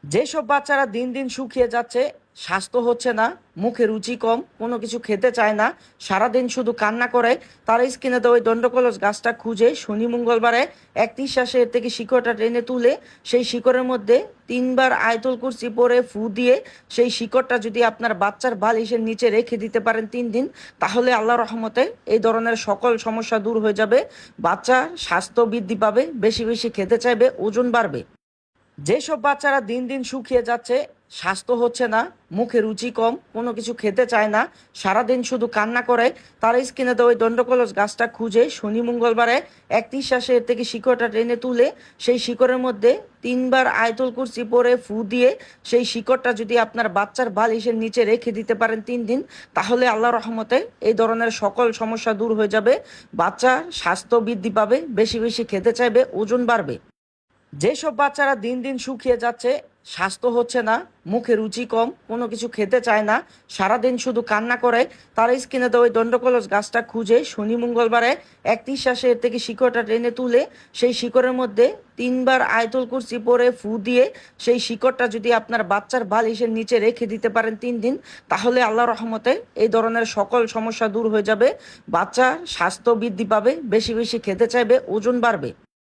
যেসব বাচ্চারা দিন দিন শুকিয়ে যাচ্ছে, স্বাস্থ্য হচ্ছে না, মুখে রুচি কম, কোনো কিছু খেতে চায় না, সারাদিন শুধু কান্না করে, তারা স্কিনে দেওয়া ওই দণ্ডকলস গাছটা খুঁজে শনি মঙ্গলবারে এক নিঃশ্বাসে এর থেকে শিকড়টা টেনে তুলে সেই শিকড়ের মধ্যে 3 বার আয়তুল কুরসি পরে ফু দিয়ে সেই শিকড়টা যদি আপনার বাচ্চার বালিশের নিচে রেখে দিতে পারেন 3 দিন, তাহলে আল্লাহ রহমতে এই ধরনের সকল সমস্যা দূর হয়ে যাবে। বাচ্চার স্বাস্থ্য বৃদ্ধি পাবে, বেশি বেশি খেতে চাইবে, ওজন বাড়বে। যেসব বাচ্চারা দিন দিন শুকিয়ে যাচ্ছে, স্বাস্থ্য হচ্ছে না, মুখে রুচি কম, কোনো কিছু খেতে চায় না, সারাদিন শুধু কান্না করে, তারা স্কিনে দেওয়া ওই দণ্ডকলস গাছটা খুঁজে শনি মঙ্গলবারে এক নিঃশ্বাসে এর থেকে শিকড়টা টেনে তুলে সেই শিকড়ের মধ্যে 3 বার আয়তুল কুরসি পরে ফু দিয়ে সেই শিকড়টা যদি আপনার বাচ্চার বালিশের নিচে রেখে দিতে পারেন 3 দিন, তাহলে আল্লাহ রহমতে এই ধরনের সকল সমস্যা দূর হয়ে যাবে। বাচ্চার স্বাস্থ্য বৃদ্ধি পাবে, বেশি বেশি খেতে চাইবে, ওজন বাড়বে। যেসব বাচ্চারা দিন দিন শুকিয়ে যাচ্ছে, স্বাস্থ্য হচ্ছে না, মুখে রুচি কম, কোনো কিছু খেতে চায় না, সারাদিন শুধু কান্না করে, তারা স্কিনে দেওয়া ওই দণ্ডকলস গাছটা খুঁজে শনি মঙ্গলবারে এক নিঃশ্বাসে এর থেকে শিকড়টা টেনে তুলে সেই শিকড়ের মধ্যে 3 বার আয়তুল কুরসি পরে ফু দিয়ে সেই শিকড়টা যদি আপনার বাচ্চার বালিশের নিচে রেখে দিতে পারেন 3 দিন, তাহলে আল্লাহ রহমতে এই ধরনের সকল সমস্যা দূর হয়ে যাবে। বাচ্চার স্বাস্থ্য বৃদ্ধি পাবে, বেশি বেশি খেতে চাইবে, ওজন বাড়বে।